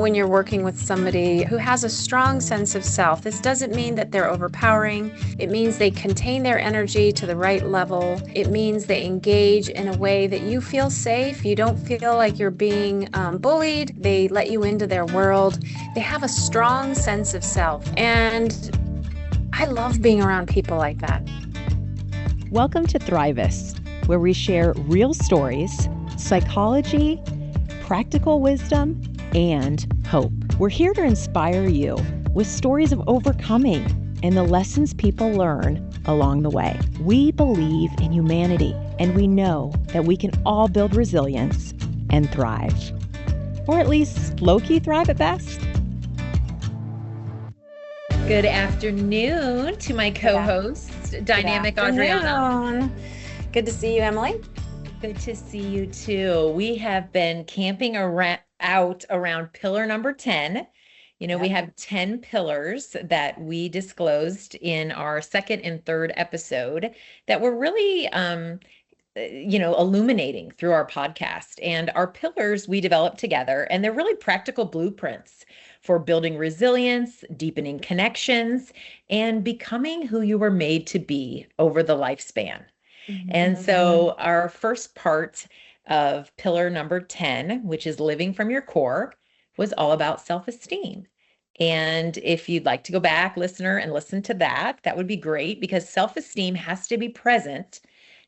when you're working with somebody who has a strong sense of self, this doesn't mean that they're overpowering. It means they contain their energy to the right level. It means they engage in a way that you feel safe. You don't feel like you're being bullied. They let you into their world. They have a strong sense of self. And I love being around people like that. Welcome to Thrivist, where we share real stories, psychology, practical wisdom, and hope. We're here to inspire you with stories of overcoming and the lessons people learn along the way. We believe in humanity, and we know that we can all build resilience and thrive. Or at least low-key thrive at best. Good afternoon to my co-host, Dynamic AudrieAna. Good to see you, Emily. Good to see you too. We have been camping out around pillar number 10. We have 10 pillars that we disclosed in our second and third episode that we're really illuminating through our podcast. And our pillars we developed together, and they're really practical blueprints for building resilience, deepening connections, and becoming who you were made to be over the lifespan. Mm-hmm. And so our first part of pillar number 10, which is living from your core, was all about self-esteem. And if you'd like to go back, listener, and listen to that, that would be great, because self-esteem has to be present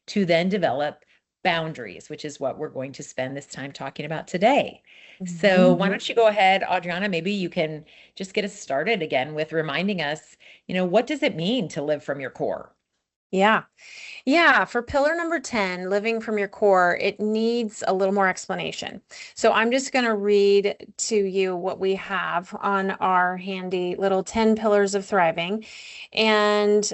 to then develop boundaries, which is what we're going to spend this time talking about today. Mm-hmm. So why don't you go ahead, AudrieAna, maybe you can just get us started again with reminding us, what does it mean to live from your core? Yeah. For pillar number 10, living from your core, it needs a little more explanation. So I'm just going to read to you what we have on our handy little 10 pillars of thriving, and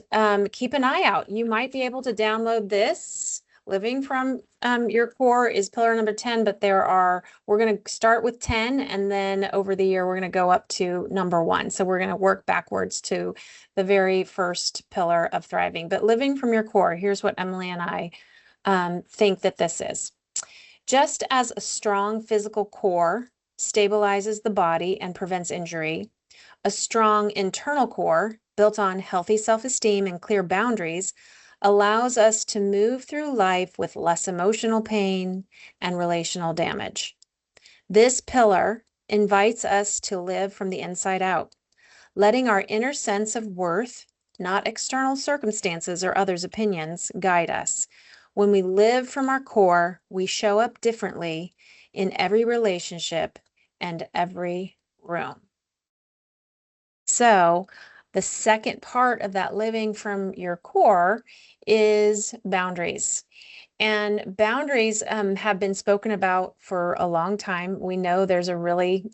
keep an eye out. You might be able to download this. Living from your core is pillar number 10, but we're going to start with 10, and then over the year, we're going to go up to number 1. So we're going to work backwards to the very first pillar of thriving. But living from your core, here's what Emily and I think that this is. Just as a strong physical core stabilizes the body and prevents injury, a strong internal core built on healthy self-esteem and clear boundaries allows us to move through life with less emotional pain and relational damage. This pillar invites us to live from the inside out, letting our inner sense of worth, not external circumstances or others' opinions, guide us. When we live from our core, we show up differently in every relationship and every room. So, the second part of that living from your core is boundaries. And boundaries have been spoken about for a long time. We know there's a really,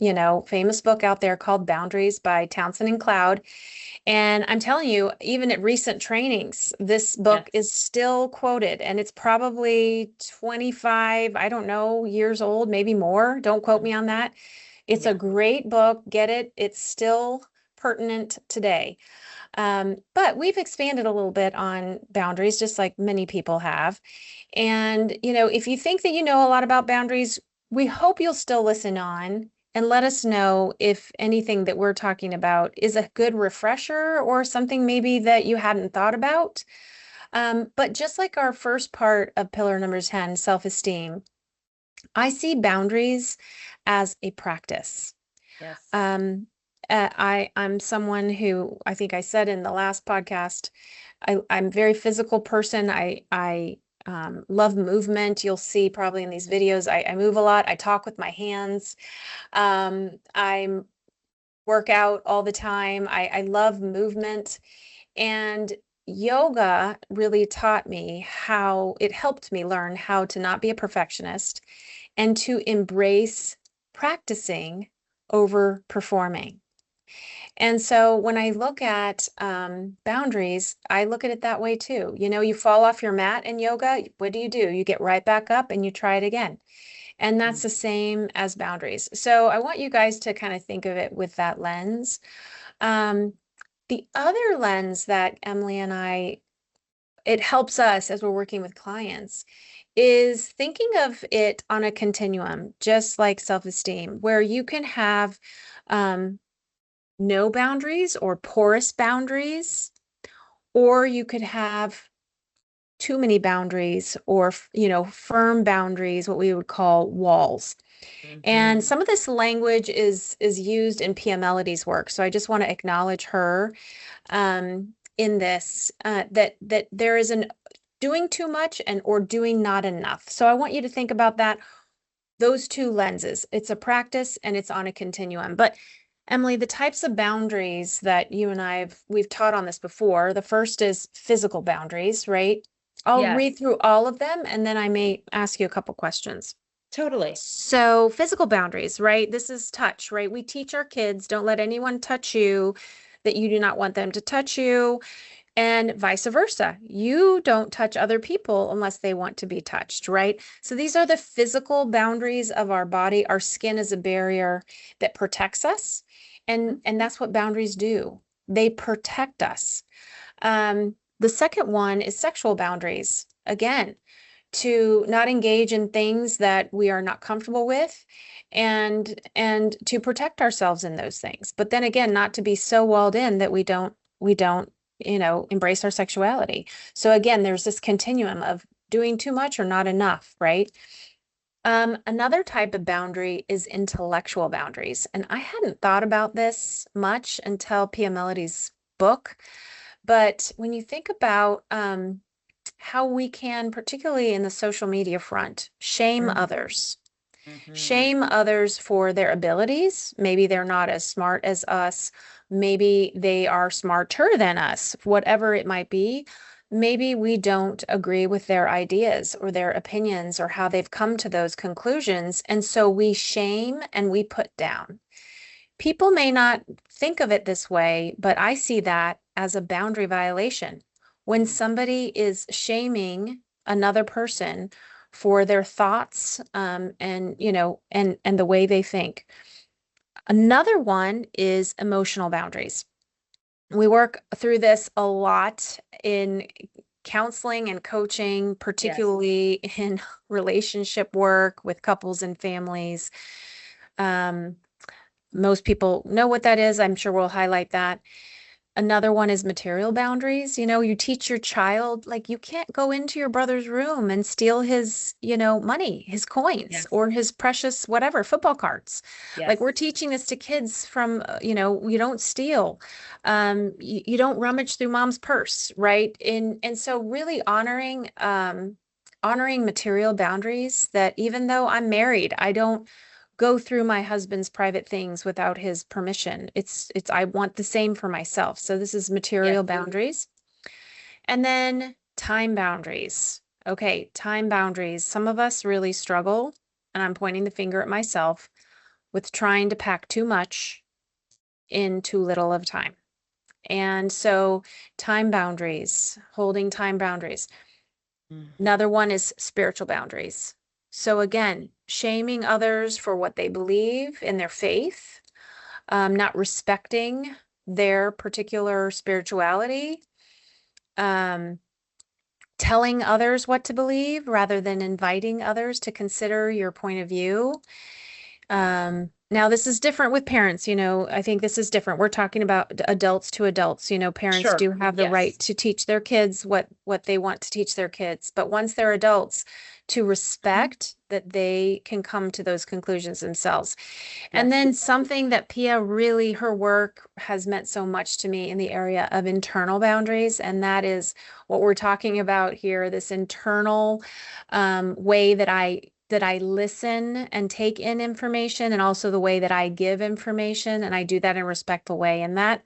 famous book out there called Boundaries by Townsend and Cloud. And I'm telling you, even at recent trainings, this book is still quoted, and it's probably 25, I don't know, years old, maybe more. Don't quote me on that. It's a great book. Get it. It's still pertinent today. But we've expanded a little bit on boundaries, just like many people have. And, if you think that you know a lot about boundaries, we hope you'll still listen on and let us know if anything that we're talking about is a good refresher or something maybe that you hadn't thought about. But just like our first part of pillar number 10, self-esteem, I see boundaries as a practice. Yes. I'm someone who, I think I said in the last podcast, I'm a very physical person. I love movement. You'll see probably in these videos, I move a lot. I talk with my hands. I work out all the time. I love movement. And yoga really taught me it helped me learn how to not be a perfectionist and to embrace practicing over performing. And so when I look at boundaries, I look at it that way too. You fall off your mat in yoga, what do? You get right back up and you try it again. And that's the same as boundaries. So I want you guys to kind of think of it with that lens. The other lens that Emily and it helps us as we're working with clients is thinking of it on a continuum, just like self-esteem, where you can have um, no boundaries or porous boundaries, or you could have too many boundaries or, firm boundaries, what we would call walls. And Mhm. some of this language is used in Pia Melody's work. So I just want to acknowledge her in this, that there is an doing too much and or doing not enough. So I want you to think about that, those two lenses. It's a practice and it's on a continuum. But Emily, the types of boundaries that you and we've taught on this before. The first is physical boundaries, right? I'll read Yes, through all of them and then I may ask you a couple questions. totally. So, physical boundaries, right? This is touch, right? We teach our kids, don't let anyone touch you that you do not want them to touch you, and vice versa. You don't touch other people unless they want to be touched, right? So, these are the physical boundaries of our body. Our skin is a barrier that protects us, and that's what boundaries do. They protect us. The second one is sexual boundaries. Again, to not engage in things that we are not comfortable with and to protect ourselves in those things. But then again, not to be so walled in that we don't embrace our sexuality. So again, there's this continuum of doing too much or not enough, right? Another type of boundary is intellectual boundaries. And I hadn't thought about this much until Pia Melody's book. But when you think about how we can, particularly in the social media front, Mhm. shame others for their abilities. Maybe they're not as smart as us. Maybe they are smarter than us, whatever it might be. Maybe we don't agree with their ideas or their opinions or how they've come to those conclusions. And so we shame and we put down. People may not think of it this way, but I see that as a boundary violation. When Mhm. somebody is shaming another person for their thoughts, and the way they think. Another one is emotional boundaries. We work through this a lot in counseling and coaching, Yes. particularly in relationship work with couples and families. Um, Most people know what that is. I'm sure we'll highlight that. Another one is material boundaries. You teach your child, like, you can't go into your brother's room and steal his, money, his coins, Yes. or his precious whatever, football cards. Like, we're Yes. teaching this to kids from, you don't steal. You don't rummage through mom's purse, right? And so really honoring material boundaries, that even though I'm married, I don't go through my husband's private things without his permission. It's I want the same for myself. So this is material Yes. boundaries. And then time boundaries. Okay, time boundaries. Some of us really struggle, and I'm pointing the finger at myself, with trying to pack too much in too little of time. And so time boundaries, holding time boundaries. Mhm. Another one is spiritual boundaries. So again, shaming others for what they believe in their faith, not respecting their particular spirituality, um, telling others what to believe rather than inviting others to consider your point of view. Now this is different with parents, I think this is different. We're talking about adults to adults. Parents Sure. do have the right Yes. to teach their kids what they want to teach their kids. But once they're adults, to Mhm. respect that they can come to those conclusions themselves. And Yes. then something that Pia really, her work has meant so much to me in the area of internal boundaries. And that is what we're talking about here, this internal way that I listen and take in information, and also the way that I give information. And I do that in a respectful way. And that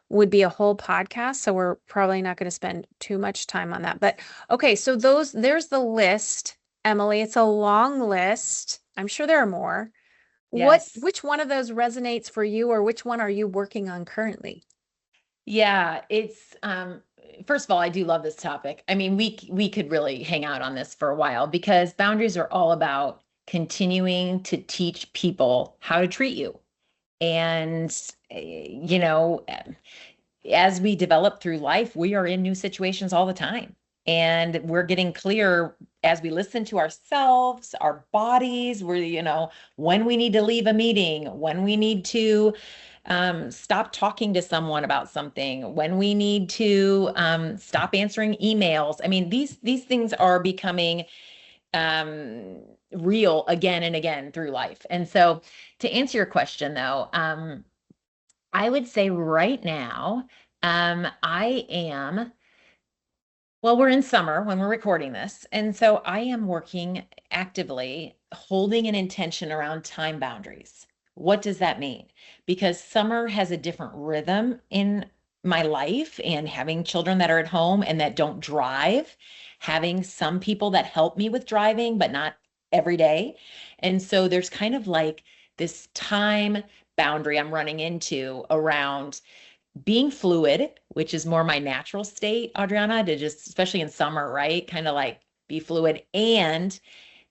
would be a whole podcast. So we're probably not going to spend too much time on that. But okay, so there's the list, Emily. It's a long list. I'm sure there are more. Yes. Which one of those resonates for you, or which one are you working on currently? Yeah, it's first of all, I do love this topic. I mean, we could really hang out on this for a while because boundaries are all about continuing to teach people how to treat you. And as we develop through life, we are in new situations all the time. And we're getting clear as we listen to ourselves, our bodies, when we need to leave a meeting, when we need to stop talking to someone about something, when we need to stop answering emails. I mean, these things are becoming um, real again and again through life. And so, to answer your question, though, I would say right now, I am. Well, we're in summer when we're recording this. And so I am working actively, holding an intention around time boundaries. What does that mean? Because summer has a different rhythm in my life, and having children that are at home and that don't drive, having some people that help me with driving, but not every day. And so there's kind of like this time boundary I'm running into around being fluid, which is more my natural state, AudrieAna, to just, especially in summer, right? Kind of like be fluid and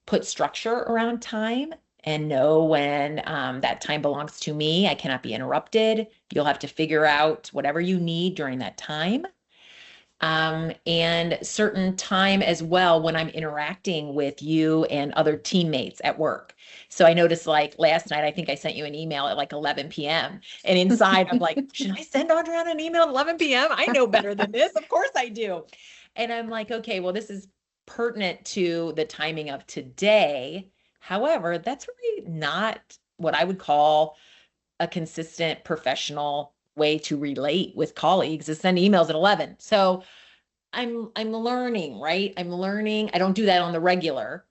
put structure around time and know when that time belongs to me. I cannot be interrupted. You'll have to figure out whatever you need during that time, and certain time as well when I'm interacting with you and other teammates at work. So I noticed like last night, I think I sent you an email at like 11 p.m. And inside I'm like, should I send Adriana an email at 11 p.m.? I know better than this. Of course I do. And I'm like, okay, well, this is pertinent to the timing of today. However, that's really not what I would call a consistent professional way to relate with colleagues is send emails at 11. So I'm learning, right? I'm learning. I don't do that on the regular.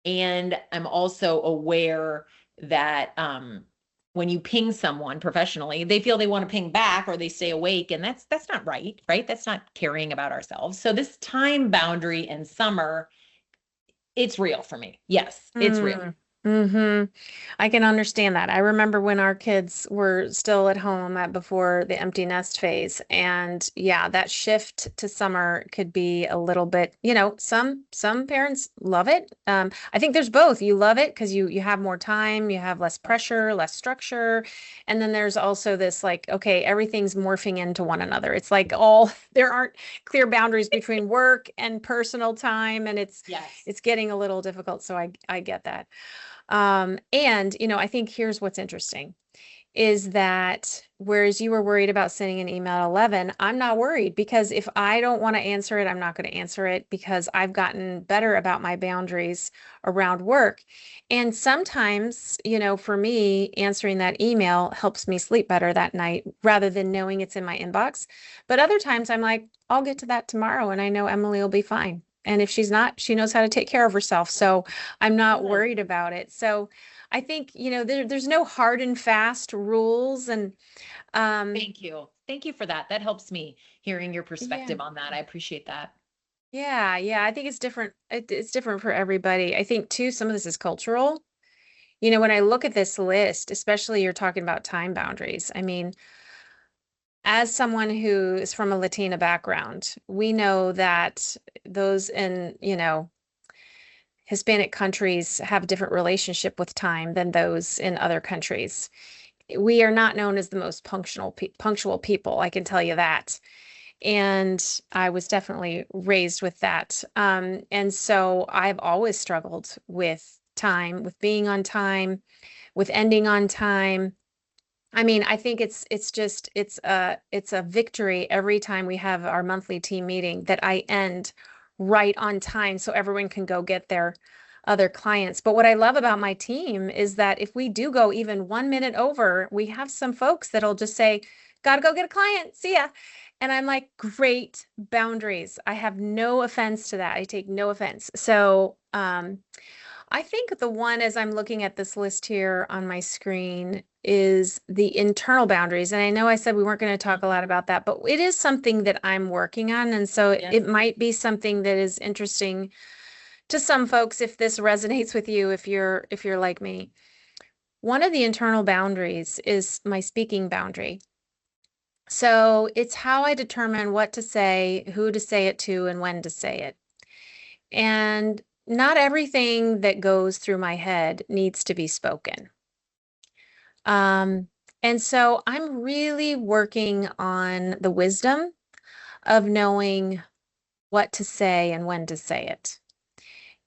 And I'm also aware that when you ping someone professionally, they feel they want to ping back or they stay awake. And that's not right, right? That's not caring about ourselves. So this time boundary in summer, it's real for me. Yes, it's real. Mm-hmm. I can understand that. I remember when our kids were still at home before the empty nest phase. And yeah, that shift to summer could be a little bit, some parents love it. I think there's both. You love it because you have more time, you have less pressure, less structure. And then there's also this like, okay, everything's morphing into one another. It's like all there aren't clear boundaries between work and personal time, and it's Yes. it's getting a little difficult. So I get that. And, I think here's what's interesting is that whereas you were worried about sending an email at 11, I'm not worried because if I don't want to answer it, I'm not going to answer it because I've gotten better about my boundaries around work. And sometimes, for me, answering that email helps me sleep better that night rather than knowing it's in my inbox. But other times I'm like, I'll get to that tomorrow and I know Emily will be fine. And if she's not, she knows how to take care of herself. So I'm not Good. worried about it. So I think, there's no hard and fast rules. And um, Thank you. Thank you for that. That helps me hearing your yeah, perspective on that. I appreciate that. yeah. I think it's different. It's different for everybody. I think too, some of this is cultural. When I look at this list, especially you're talking about time boundaries. I mean, as someone who is from a Latina background, we know that those in, Hispanic countries have a different relationship with time than those in other countries. We are not known as the most punctual people, I can tell you that. And I was definitely raised with that. And so I've always struggled with time, with being on time, with ending on time. I mean, I think it's a victory every time we have our monthly team meeting that I end right on time so everyone can go get their other clients. But what I love about my team is that if we do go even 1 minute over, we have some folks that'll just say, "Gotta go get a client. See ya." And I'm like, great boundaries. I have no offense to that. I take no offense. So, I think the one as I'm looking at this list here on my screen is the internal boundaries. And I know I said we weren't going to talk a lot about that, but it is something that I'm working on. And so Yes. it might be something that is interesting to some folks if this resonates with you, if you're like me. One of the internal boundaries is my speaking boundary. So it's how I determine what to say, who to say it to, and when to say it. And not everything that goes through my head needs to be spoken. Um, and so I'm really working on the wisdom of knowing what to say and when to say it.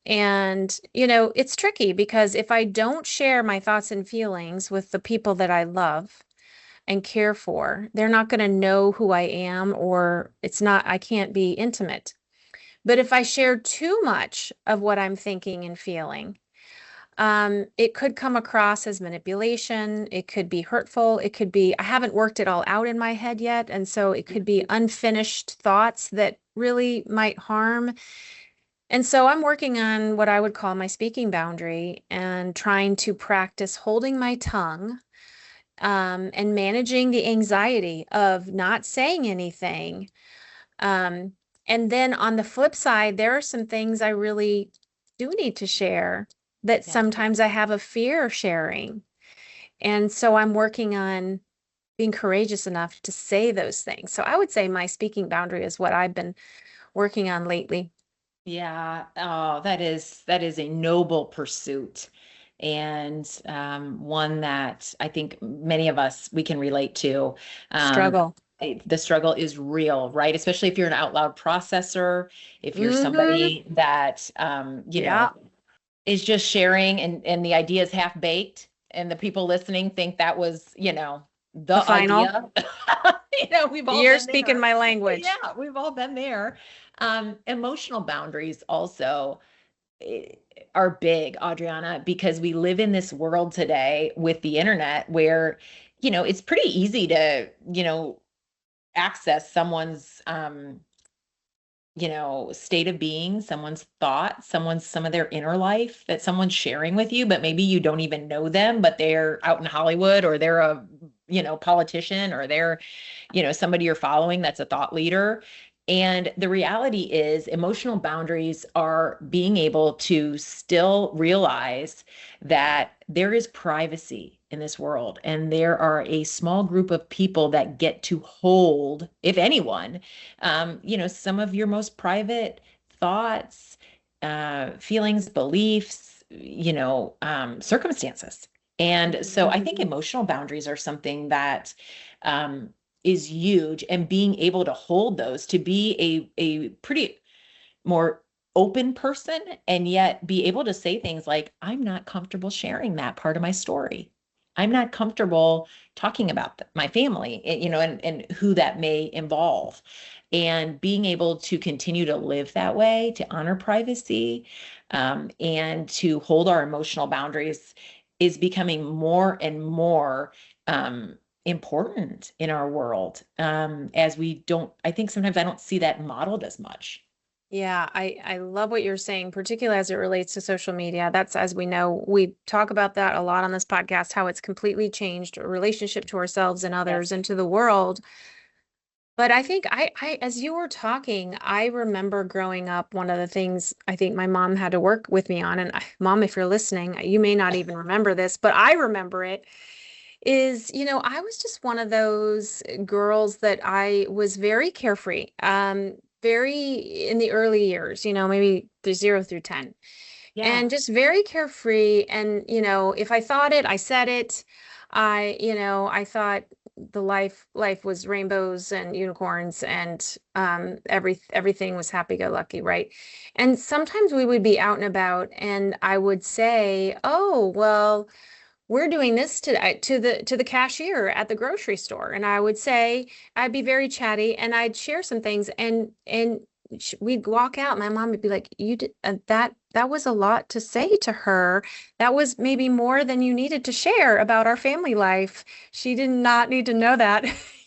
And, it's tricky because if I don't share my thoughts and feelings with the people that I love and care for, they're not going to know who I am, or I can't be intimate. But if I share too much of what I'm thinking and feeling, it could come across as manipulation. It could be hurtful. It could be, I haven't worked it all out in my head yet. And so it could be unfinished thoughts that really might harm. And so I'm working on what I would call my speaking boundary and trying to practice holding my tongue, and managing the anxiety of not saying anything. Um, and then on the flip side, there are some things I really do need to share that Yeah. sometimes I have a fear sharing. And so I'm working on being courageous enough to say those things. So I would say my speaking boundary is what I've been working on lately. Yeah. Oh, that is a noble pursuit, and one that I think many of us we can relate to. Um, Struggle. the struggle is real, right? Especially if you're an out loud processor, if you're Hmm. somebody that Yeah. is just sharing, and the idea is half baked, and the people listening think that was, The the final. idea. We've all You're been speaking there. my language. Yeah, we've all been there. Emotional boundaries also eh, are big, Adriana, because we live in this world today with the internet where, it's pretty easy to, access someone's state of being, someone's thoughts, some of their inner life that someone's sharing with you, but maybe you don't even know them, but they're out in Hollywood, or they're a, politician, or they're, somebody you're following that's a thought leader. And the reality is, emotional boundaries are being able to still realize that there is privacy in this world, and there are a small group of people that get to hold, if anyone, some of your most private thoughts, feelings, beliefs, circumstances. And so I think emotional boundaries are something that um, is huge, and being able to hold those, to be a pretty more open person, and yet be able to say things like, I'm not comfortable sharing that part of my story. I'm not comfortable talking about my family, and who that may involve. And being able to continue to live that way, to honor privacy, and to hold our emotional boundaries, is becoming more and more important in our world. As we don't, I think sometimes I don't see that modeled as much. Yeah, I love what you're saying, particularly as it relates to social media. That's, as we know, we talk about that a lot on this podcast, how it's completely changed our relationship to ourselves and others Yes. and to the world. But I think as you were talking, I remember growing up, one of the things I think my mom had to work with me on, and Mom, if you're listening, you may not even remember this, but I remember it, is, I was just one of those girls that I was very carefree, very in the early years, maybe the 0 through 10, Yeah. and just very carefree. And, if I thought it, I said it. I thought the life was rainbows and unicorns, and everything was happy-go-lucky, right? And sometimes we would be out and about, and I would say, "Oh, well, we're doing this to the cashier at the grocery store," and I would say, I'd be very chatty, and I'd share some things, and we'd walk out. My mom would be like, "You did that was a lot to say to her. That was maybe more than you needed to share about our family life. She did not need to know that."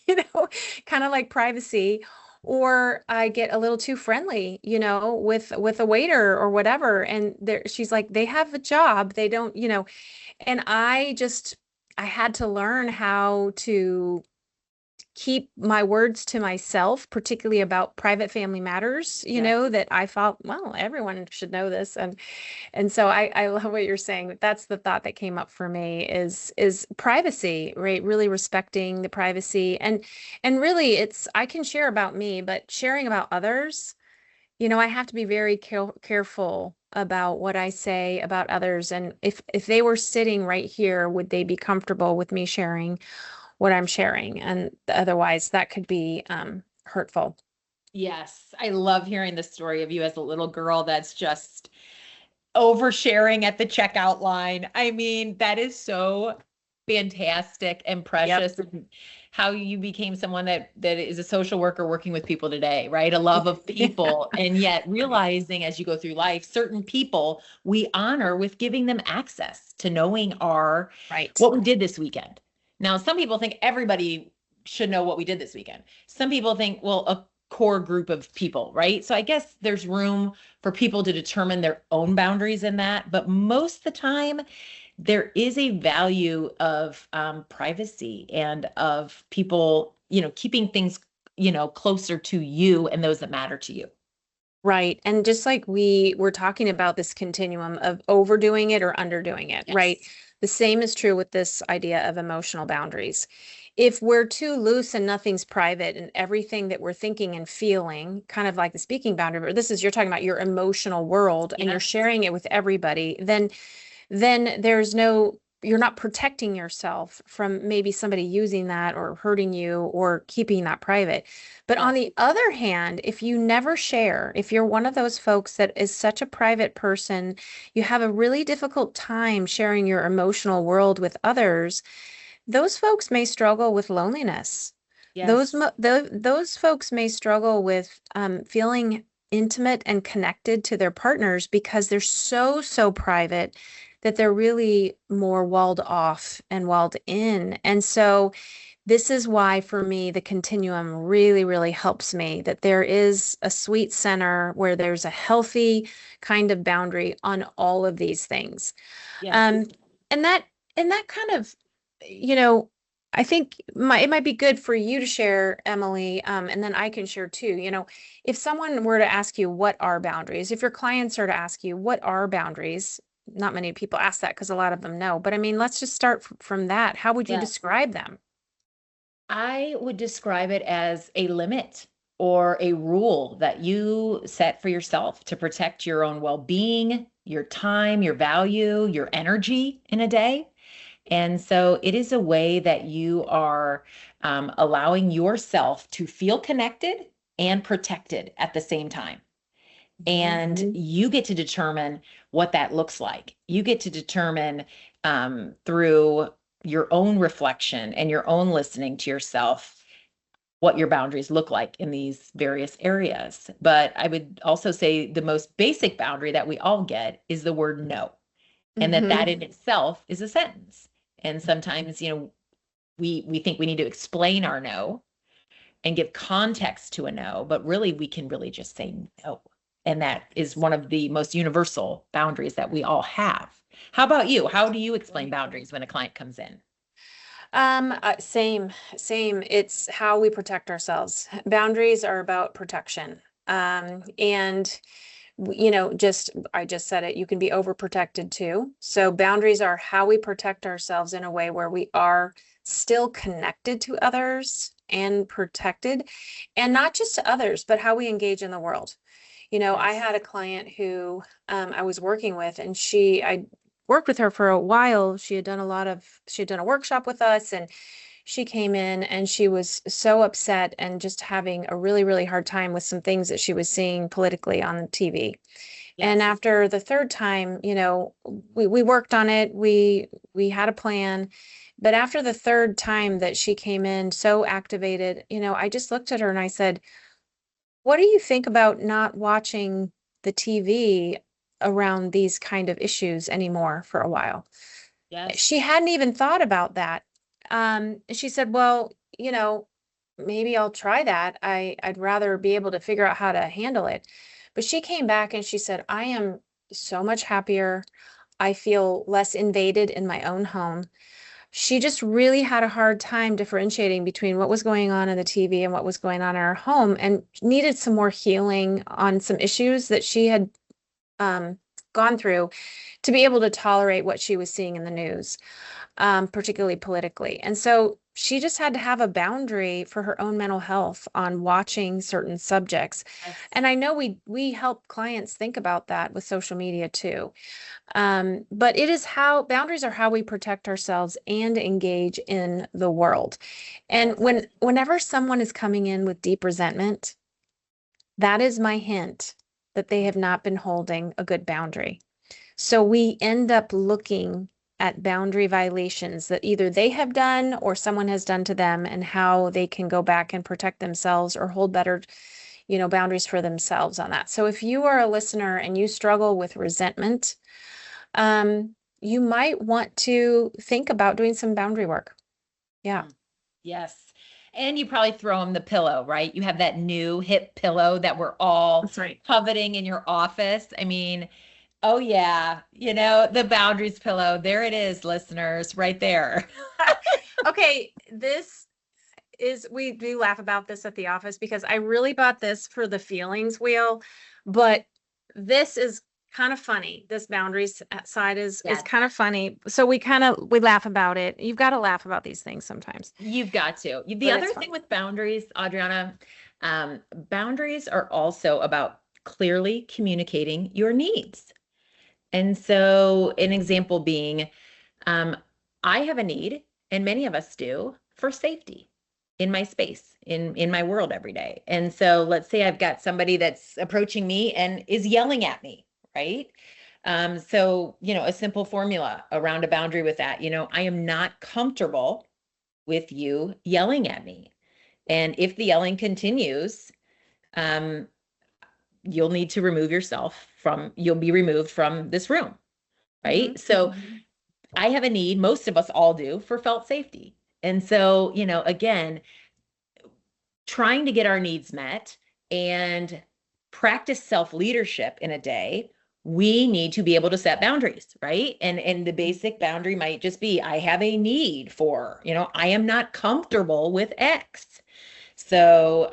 you know kind of like privacy. Or I get a little too friendly, with a waiter or whatever, and she's like, "They have a job, they don't," and I had to learn how to keep my words to myself, particularly about private family matters, Yes. that I thought, well, everyone should know this. And so I love what you're saying. That's the thought that came up for me, is privacy, right? Really respecting the privacy. And really, I can share about me, but sharing about others, I have to be very careful about what I say about others. And if they were sitting right here, would they be comfortable with me sharing what I'm sharing? And otherwise, that could be hurtful. Yes, I love hearing the story of you as a little girl that's just oversharing at the checkout line. I mean, that is so fantastic and Yep. precious. And how you became someone that is a social worker working with people today, right? A love of people, and yet realizing as you go through life, certain people we honor with giving them access to knowing our Right. what we did this weekend. Now, some people think everybody should know what we did this weekend. Some people think, well, a core group of people, right? So I guess there's room for people to determine their own boundaries in that. But most of the time, there is a value of privacy and of people, keeping things, closer to you and those that matter to you. Right. And just like we were talking about this continuum of overdoing it or underdoing it, right? Yes. The same is true with this idea of emotional boundaries. If we're too loose and nothing's private and everything that we're thinking and feeling, kind of like the speaking boundary, but this is you're talking about your emotional world and you're Yes. sharing it with everybody, then there's no, you're not protecting yourself from maybe somebody using that or hurting you or keeping that private. But on Yes. the other hand, if you never share, if you're one of those folks that is such a private person, you have a really difficult time sharing your emotional world with others, those folks may struggle with loneliness. Yes. Those folks may struggle with feeling intimate and connected to their partners because they're so private that they're really more walled off and walled in. And so this is why, for me, the continuum really helps me, that there is a sweet center where there's a healthy kind of boundary on all of these things. Yes. Um, and that kind of, you know, I think it might be good for you to share, Emily, and then I can share too. If someone were to ask you what are boundaries, if your clients are to ask you what are boundaries, not many people ask that because a lot of them know. But I mean, let's just start from that. How would you Yes. describe them? I would describe it as a limit or a rule that you set for yourself to protect your own well being, your time, your value, your energy in a day. And so it is a way that you are allowing yourself to feel connected and protected at the same time. And Mhm. you get to determine what that looks like. You get to determine through your own reflection and your own listening to yourself what your boundaries look like in these various areas. But I would also say the most basic boundary that we all get is the word no, and that Mhm. in itself is a sentence. And sometimes, we think we need to explain our no and give context to a no, but really we can really just say no. And that is one of the most universal boundaries that we all have. How about you? How do you explain boundaries when a client comes in? Same. It's how we protect ourselves. Boundaries are about protection. And just I just said it, you can be overprotected too. So boundaries are how we protect ourselves in a way where we are still connected to others and protected, and not just to others, but how we engage in the world. I Yes. had a client who I was working with, and I worked with her for a while. She had done a workshop with us, and she came in and she was so upset and just having a really hard time with some things that she was seeing politically on TV. And Yes. after the third time, we worked on it. We had a plan. But after the third time that she came in so activated, I just looked at her and I said, what do you think about not watching the TV around these kind of issues anymore for a while? She Yes. hadn't even thought about that. She said, well, maybe I'll try that. I'd rather be able to figure out how to handle it. But she came back and she said, I am so much happier. I feel less invaded in my own home. She just really had a hard time differentiating between what was going on in the TV and what was going on in her home, and needed some more healing on some issues that she had um, gone through to be able to tolerate what she was seeing in the news, particularly politically. And so she just had to have a boundary for her own mental health on watching certain subjects. Yes. And I know we help clients think about that with social media too. But it is how boundaries are how we protect ourselves and engage in the world. And Yes. whenever someone is coming in with deep resentment, That is my hint that they have not been holding a good boundary. So we end up looking at boundary violations that either they have done or someone has done to them and how they can go back and protect themselves or hold better, boundaries for themselves on that. So if you are a listener and you struggle with resentment, you might want to think about doing some boundary work. Yeah. Yes. And you probably throw them the pillow, right? You have that new hip pillow that we're all That's right. coveting in your office. I mean, oh yeah, the boundaries pillow. There it is, listeners, right there. Okay, this is we do laugh about this at the office because I really bought this for the feelings wheel, but this is kind of funny. This boundaries side is Yes, kind of funny. So we laugh about it. You've got to laugh about these things sometimes. you've got to. The But other it's thing fun. with boundaries, Adriana, boundaries are also about clearly communicating your needs. And so, an example being, um, I have a need, and many of us do, for safety in my space, in my world every day. And so, let's say I've got somebody that's approaching me and is yelling at me, right? So, a simple formula around a boundary with that, I am not comfortable with you yelling at me. And if the yelling continues, um, you'll be removed from this room, Mhm. right? So I have a need, most of us all do, for felt safety. And so, again, trying to get our needs met and practice self-leadership in a day, we need to be able to set boundaries, right? And the basic boundary might just be, I have a need for, I am not comfortable with X. So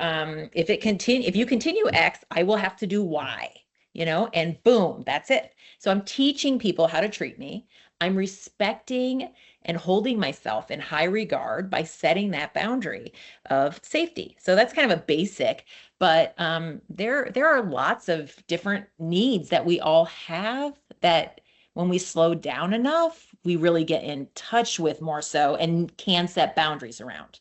if you continue X, I will have to do Y, and boom, that's it. So I'm teaching people how to treat me. I'm respecting and holding myself in high regard by setting that boundary of safety. So that's kind of a basic, but there are lots of different needs that we all have that when we slow down enough, we really get in touch with more so and can set boundaries around.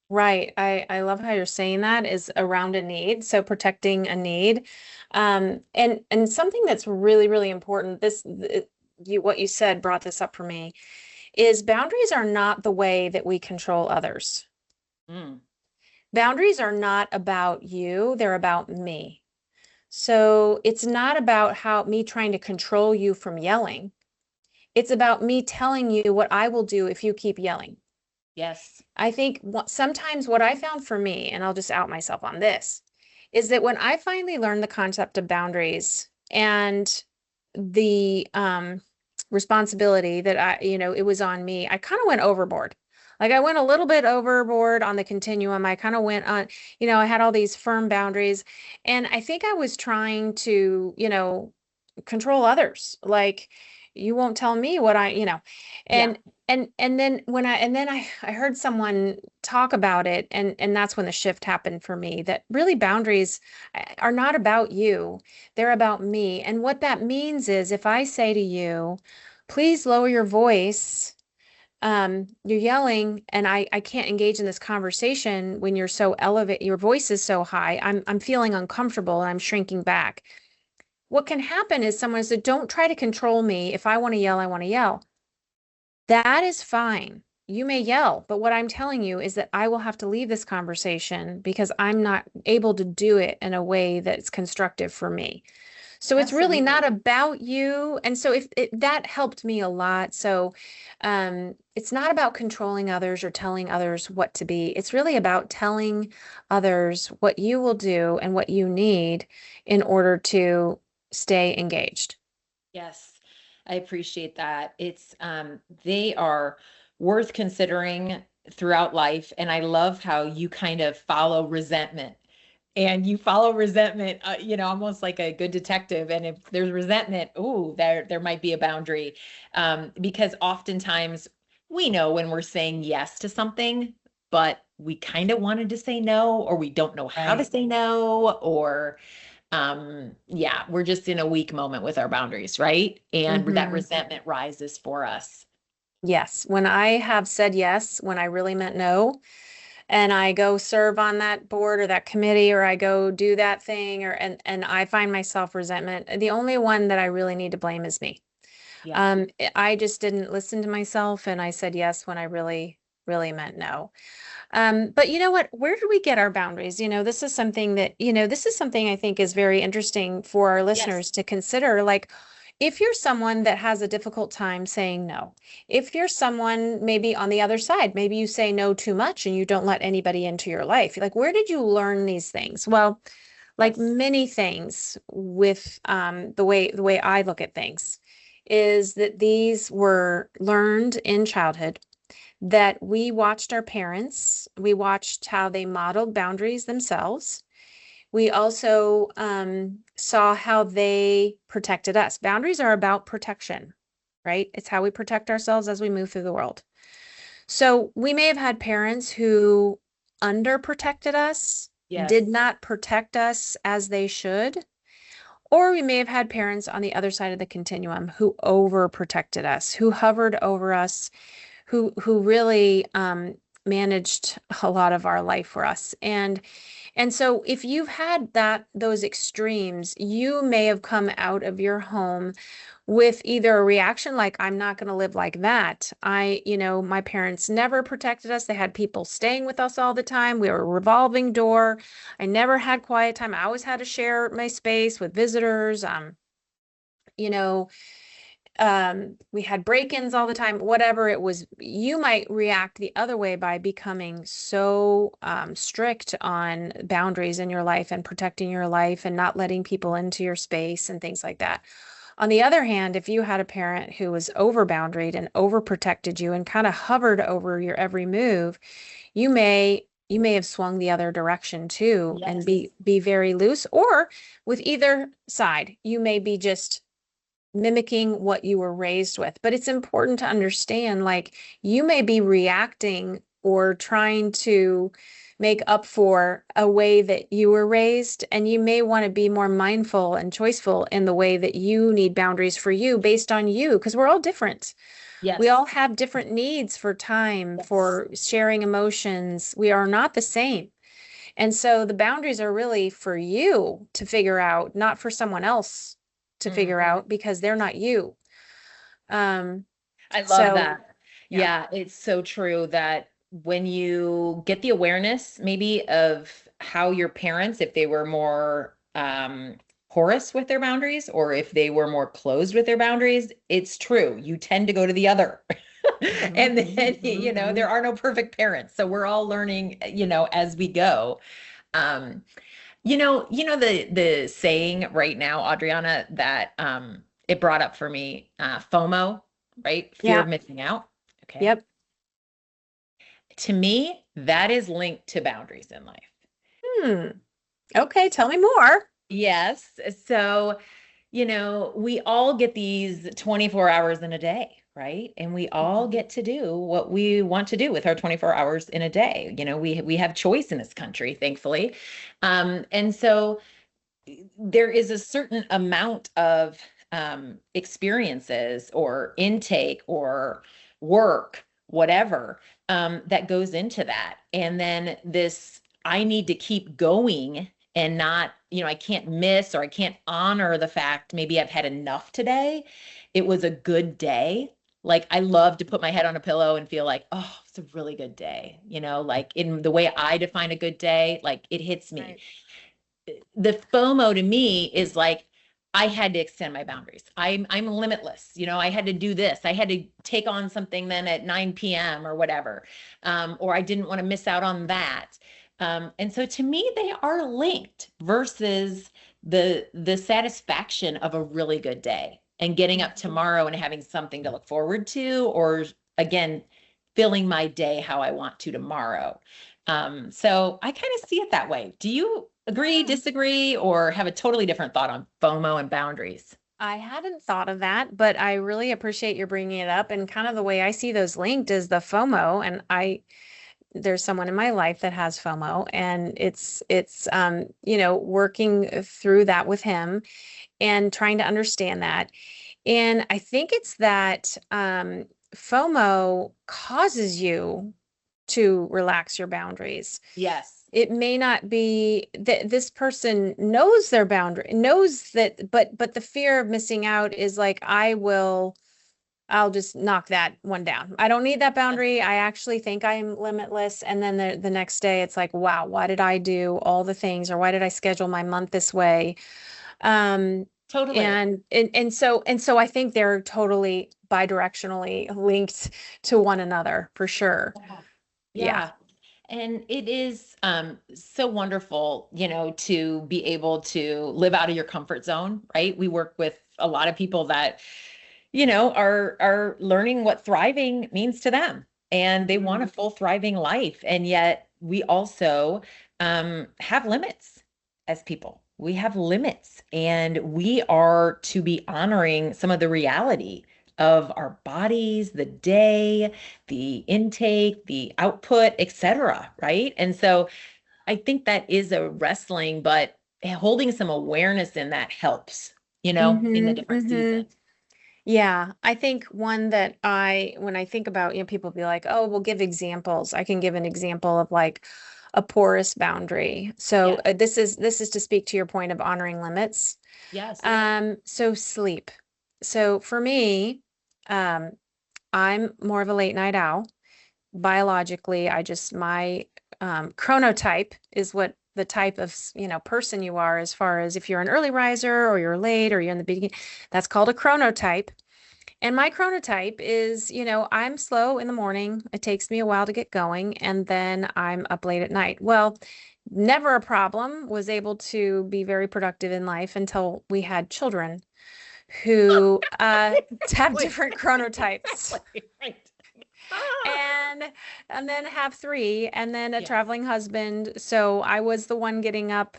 Right. I love how you're saying that is around a need. So protecting a need. And something that's really, really important, what you said brought this up for me, is boundaries are not the way that we control others. Mm, Boundaries are not about you, they're about me. So it's not about how me trying to control you from yelling. It's about me telling you what I will do if you keep yelling. yes. I think sometimes what I found for me, and I'll just out myself on this, is that when I finally learned the concept of boundaries and the responsibility that it was on me, I kind of went overboard. Like I went a little bit overboard on the continuum. I kind of went on, I had all these firm boundaries, and I think I was trying to, control others. Like you won't tell me what Yeah. and and then I heard someone talk about it, and that's when the shift happened for me, that really boundaries are not about you, they're about me. And what that means is if I say to you, please lower your voice, you're yelling and I can't engage in this conversation when you're so elevate, your voice is so high, I'm feeling uncomfortable and I'm shrinking back. What can happen is someone said, don't try to control me. If I want to yell, I want to yell. That is fine. You may yell, but what I'm telling you is that I will have to leave this conversation because I'm not able to do it in a way that's constructive for me. So it's really not Absolutely. about you. And so if that helped me a lot. So it's not about controlling others or telling others what to be. It's really about telling others what you will do and what you need in order to stay engaged. Yes, I appreciate that. They are worth considering throughout life. And I love how you kind of follow resentment. And you follow resentment, almost like a good detective. And if there's resentment, ooh, there might be a boundary. Because oftentimes we know when we're saying yes to something, but we kind of wanted to say no, or we don't know how to Right. say no, or yeah, we're just in a weak moment with our boundaries, right? And that Hmm. resentment rises for us. Yes. When I have said yes, when I really meant no, and I go serve on that board or that committee, or I go do that thing, or and I find myself resentment. The only one that I really need to blame is me. Yeah. I just didn't listen to myself, and I said yes when I really meant no. But you know what? Where do we get our boundaries? This is something that, this is something I think is very interesting for our Yes. listeners to consider. Like, if you're someone that has a difficult time saying no, if you're someone maybe on the other side, maybe you say no too much and you don't let anybody into your life. Like, where did you learn these things? Well, like Yes. many things with the way I look at things, is that these were learned in childhood, that we watched our parents, we watched how they modeled boundaries themselves. We also saw how they protected us. Boundaries are about protection, right? It's how we protect ourselves as we move through the world. So we may have had parents who underprotected us, did Yes. not protect us as they should, or we may have had parents on the other side of the continuum who overprotected us, who hovered over us, who really managed a lot of our life for us. And so if you've had those extremes, you may have come out of your home with either a reaction like, I'm not going to live like that. My parents never protected us. They had people staying with us all the time. We were a revolving door. I never had quiet time. I always had to share my space with visitors. You know, we had break-ins all the time, whatever it was. You might react the other way by becoming so strict on boundaries in your life and protecting your life and not letting people into your space and things like that. On the other hand, if you had a parent who was over boundaried and overprotected you and kind of hovered over your every move, you may have swung the other direction too and Yes. be very loose. Or with either side, you may be just mimicking what you were raised with. But it's important to understand, like, you may be reacting or trying to make up for a way that you were raised, and you may want to be more mindful and choiceful in the way that you need boundaries for you based on you, because we're all different. We all Yes. have different needs for time, Yes. for sharing emotions. We are not the same. And so the boundaries are really for you to figure out, not for someone else to figure Mhm. out, because they're not you. Um, I love so that. yeah. Yeah, it's so true that when you get the awareness maybe of how your parents, if they were more porous with their boundaries or if they were more closed with their boundaries, it's true. You tend to go to the other. Mhm. And then, there are no perfect parents. So we're all learning, as we go. Um, the saying right now, Adriana, that it brought up for me, FOMO, right? Fear Yeah. of missing out. Okay. Yep. To me, that is linked to boundaries in life. Hmm. Okay, tell me more. Yes. So, we all get these 24 hours in a day, right? And we all Mhm. get to do what we want to do with our 24 hours in a day. We have choice in this country, thankfully. And so there is a certain amount of experiences or intake or work, whatever, that goes into that. And then I need to keep going and not, I can't miss or I can't honor the fact maybe I've had enough today. It was a good day. Like I love to put my head on a pillow and feel like, oh, it's a really good day. Like in the way I define a good day, like it hits me. Right. The FOMO to me is like I had to extend my boundaries. I'm limitless. I had to do this. I had to take on something then at 9 p.m. or whatever. Or I didn't want to miss out on that. And so to me, they are linked versus the satisfaction of a really good day and getting up Mhm. tomorrow and having something to look forward to, or again, filling my day how I want to tomorrow. So I kind of see it that way. Do you agree, Yeah. disagree, or have a totally different thought on FOMO and boundaries? I hadn't thought of that, but I really appreciate you bringing it up. And kind of the way I see those linked is the FOMO. And there's someone in my life that has FOMO, and it's working through that with him and trying to understand that. And I think it's that FOMO causes you to relax your boundaries. Yes. It may not be that this person knows their boundary, knows that, but the fear of missing out is like, I'll just knock that one down. I don't need that boundary. I actually think I'm limitless. And then the next day it's like, wow, why did I do all the things, or why did I schedule my month this way? Totally. And so I think they're totally bidirectionally linked to one another for sure. Yeah. Yeah. Yeah. And it is so wonderful, to be able to live out of your comfort zone, right? We work with a lot of people that, are learning what thriving means to them, and they want a full thriving life. And yet we also have limits as people. We have limits, and we are to be honoring some of the reality of our bodies, the day, the intake, the output, etc. Right? And so I think that is a wrestling, but holding some awareness in that helps, in the different seasons. Yeah, I think one that when I think about, people be like, oh, we'll give examples. I can give an example of like a porous boundary. So Yes. this is to speak to your point of honoring limits. Yes. So sleep. So for me, um, I'm more of a late night owl. Biologically, my chronotype is what the type of, person you are, as far as if you're an early riser or you're late or you're in the beginning, that's called a chronotype. And my chronotype is, I'm slow in the morning. It takes me a while to get going, and then I'm up late at night. Well, never a problem. Was able to be very productive in life until we had children who have Wait. different chronotypes. Right. And then have three, and then a Yes. traveling husband. So I was the one getting up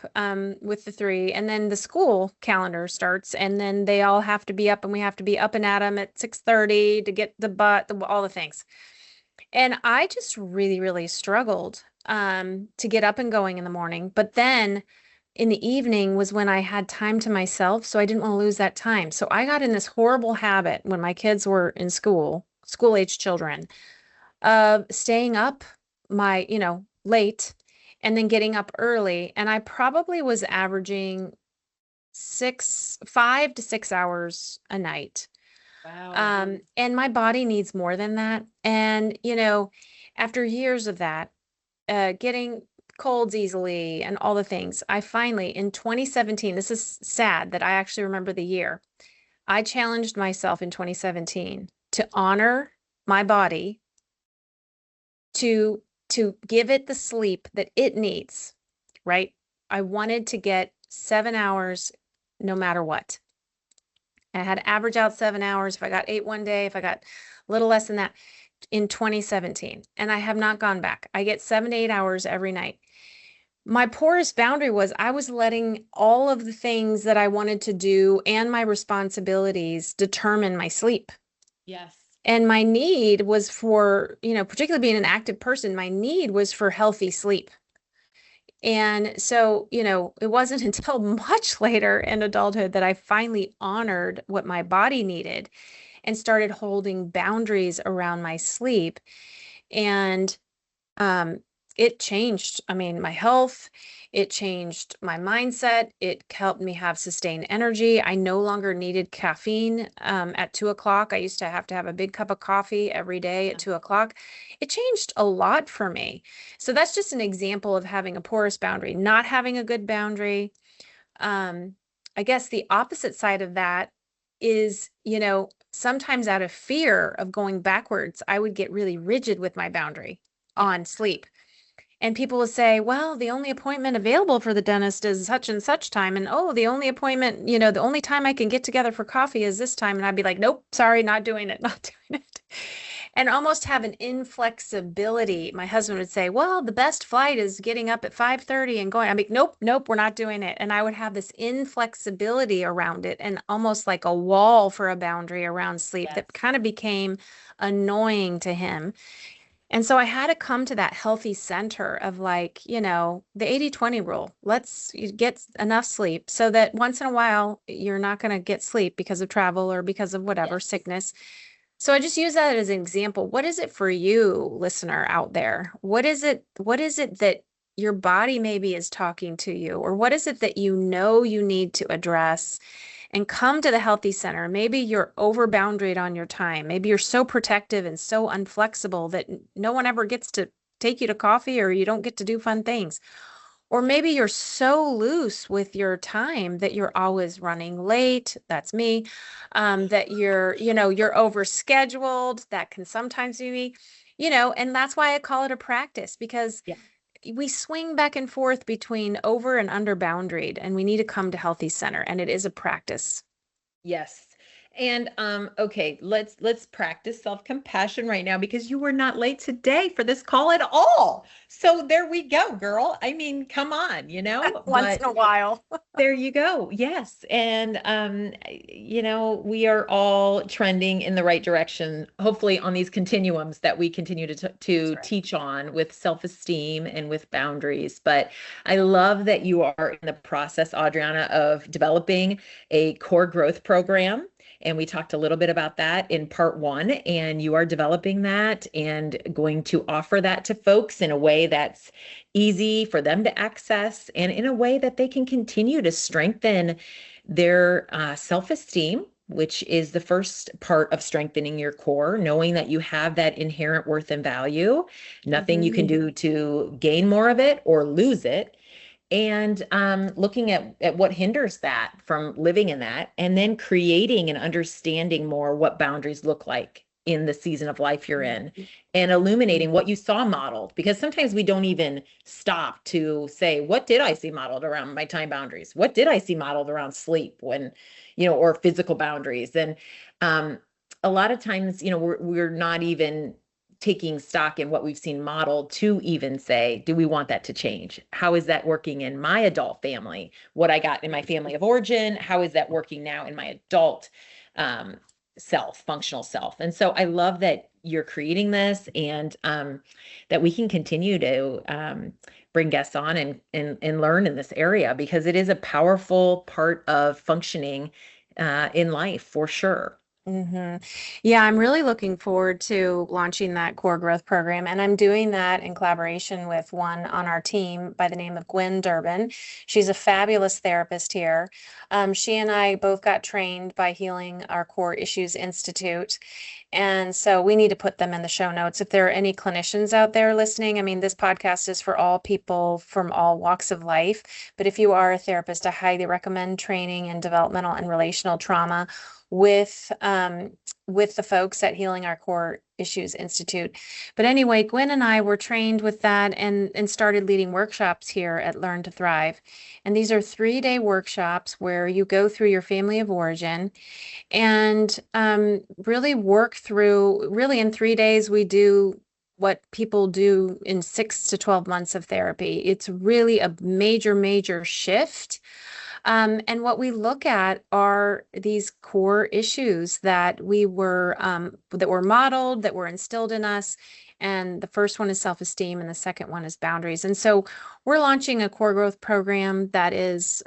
with the three, and then the school calendar starts, and then they all have to be up, and we have to be up and at them at 6:30 to get all the things. And I just really, really struggled to get up and going in the morning. But then in the evening was when I had time to myself, so I didn't want to lose that time. So I got in this horrible habit when my kids were in school-age children, of staying up late and then getting up early. And I probably was averaging 5 to 6 hours a night. Wow. And my body needs more than that. And, after years of that, getting colds easily and all the things, I finally, in 2017, this is sad that I actually remember the year, I challenged myself in 2017 to honor my body, to give it the sleep that it needs, right? I wanted to get 7 hours no matter what. I had to average out 7 hours. If I got 8 one day, if I got a little less than that, in 2017, and I have not gone back. I get 7 to 8 hours every night. My poorest boundary was I was letting all of the things that I wanted to do and my responsibilities determine my sleep. Yes. And my need was for, particularly being an active person, my need was for healthy sleep. And so, it wasn't until much later in adulthood that I finally honored what my body needed and started holding boundaries around my sleep. And it changed, my health. It changed my mindset. It helped me have sustained energy. I no longer needed caffeine at 2 o'clock. I used to have a big cup of coffee every day at 2 o'clock. It changed a lot for me. So that's just an example of having a porous boundary, not having a good boundary. I guess the opposite side of that is, sometimes out of fear of going backwards, I would get really rigid with my boundary on sleep. And people will say, well, the only appointment available for the dentist is such and such time. And oh, the only appointment, the only time I can get together for coffee is this time. And I'd be like, nope, sorry, not doing it, not doing it. And almost have an inflexibility. My husband would say, well, the best flight is getting up at 5:30 and going. I'd be like, nope, we're not doing it. And I would have this inflexibility around it, and almost like a wall for a boundary around sleep that kind of became annoying to him. And so I had to come to that healthy center of like, the 80/20 rule. Let's get enough sleep so that once in a while you're not going to get sleep because of travel or because of whatever sickness. So I just use that as an example. What is it for you, listener out there? What is it that your body maybe is talking to you? Or what is it that you know you need to address and come to the healthy center? Maybe you're over boundaried on your time. Maybe you're so protective and so unflexible that no one ever gets to take you to coffee or you don't get to do fun things. Or maybe you're so loose with your time that you're always running late. That's me. That you're overscheduled. That can sometimes be me, and that's why I call it a practice because Yeah. we swing back and forth between over and under boundaried, and we need to come to healthy center, and it is a practice. Yes. And okay, let's practice self-compassion right now because you were not late today for this call at all. So there we go, girl. I mean, come on, Once but in a while. there you go. Yes. And, we are all trending in the right direction, hopefully on these continuums that we continue That's to right. teach on with self-esteem and with boundaries. But I love that you are in the process, AudrieAna, of developing a core growth program. And we talked a little bit about that in part one, and you are developing that and going to offer that to folks in a way that's easy for them to access and in a way that they can continue to strengthen their self-esteem, which is the first part of strengthening your core, knowing that you have that inherent worth and value, nothing you can Mhm. do to gain more of it or lose it. And looking at what hinders that from living in that, and then creating and understanding more what boundaries look like in the season of life you're in, and illuminating what you saw modeled. Because sometimes we don't even stop to say, what did I see modeled around my time boundaries? What did I see modeled around sleep when, or physical boundaries? And um, a lot of times, we're not even taking stock in what we've seen modeled to even say, do we want that to change? How is that working in my adult family? What I got in my family of origin, how is that working now in my adult um, self, functional self? And so I love that you're creating this, and that we can continue to bring guests on and learn in this area, because it is a powerful part of functioning in life for sure. Yeah, I'm really looking forward to launching that core growth program. And I'm doing that in collaboration with one on our team by the name of Gwen Durbin. She's a fabulous therapist here. She and I both got trained by Healing Our Core Issues Institute. And so we need to put them in the show notes. If there are any clinicians out there listening, I mean, this podcast is for all people from all walks of life. But if you are a therapist, I highly recommend training in developmental and relational trauma with with the folks at Healing Our Core Issues Institute. But anyway, Gwen and I were trained with that and started leading workshops here at Learn to Thrive. And these are 3-day workshops where you go through your family of origin and really work through, really in 3 days, we do what people do in 6 to 12 months of therapy. It's really a major, major shift. And what we look at are these core issues that were modeled, that were instilled in us. And the first one is self-esteem, and the second one is boundaries. And so we're launching a core growth program that is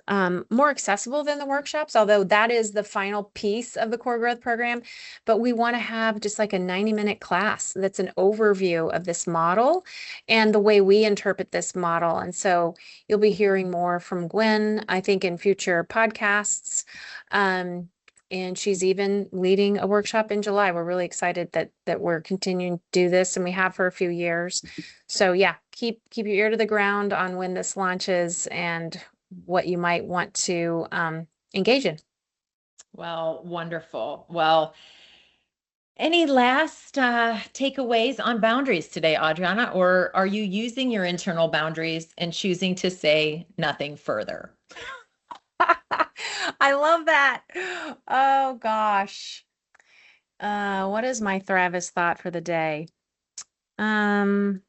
more accessible than the workshops, although that is the final piece of the core growth program. But we want to have just like a 90-minute class that's an overview of this model and the way we interpret this model. And so you'll be hearing more from Gwen, I think, in future podcasts. And she's even leading a workshop in July. We're really excited that we're continuing to do this, and we have for a few years. So yeah, keep your ear to the ground on when this launches and what you might want to engage in. Well, wonderful. Well, any last takeaways on boundaries today, AudrieAna, or are you using your internal boundaries and choosing to say nothing further? I love that. Oh gosh. What is my Thrivist thought for the day? Um,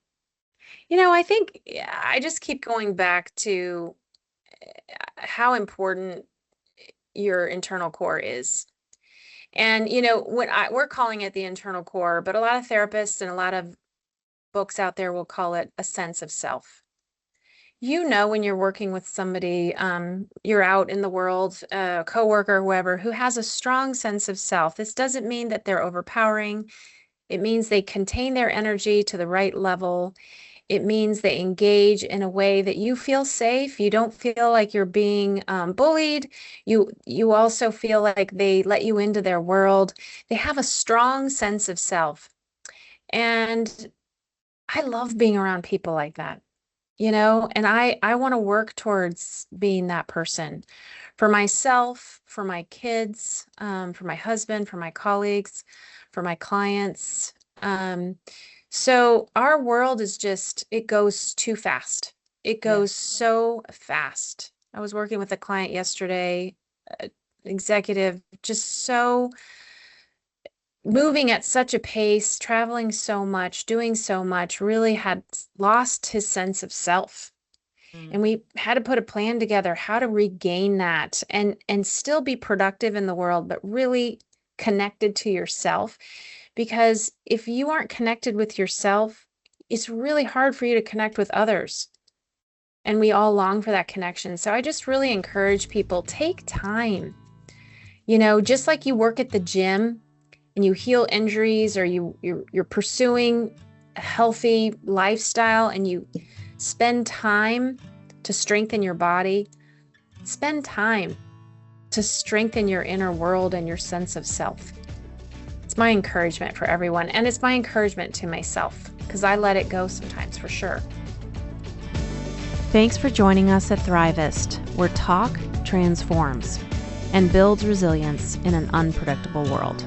I think I just keep going back to how important your internal core is. And we're calling it the internal core, but a lot of therapists and a lot of books out there will call it a sense of self. You know, when you're working with somebody, you're out in the world, a coworker, whoever, who has a strong sense of self. This doesn't mean that they're overpowering. It means they contain their energy to the right level. It means they engage in a way that you feel safe. You don't feel like you're being bullied. You also feel like they let you into their world. They have a strong sense of self. And I love being around people like that, and I want to work towards being that person for myself, for my kids, for my husband, for my colleagues, for my clients. So our world is it goes too fast. It Yeah. goes so fast. I was working with a client yesterday, executive, just so moving at such a pace, traveling so much, doing so much, really had lost his sense of self. Mm. And we had to put a plan together how to regain that and still be productive in the world, but really connected to yourself. Because if you aren't connected with yourself, it's really hard for you to connect with others. And we all long for that connection. So I just really encourage people, take time. Just like you work at the gym and you heal injuries, or you're pursuing a healthy lifestyle and you spend time to strengthen your body, spend time to strengthen your inner world and your sense of self. It's my encouragement for everyone, and it's my encouragement to myself, because I let it go sometimes, for sure. Thanks for joining us at Thrivist, where talk transforms and builds resilience in an unpredictable world.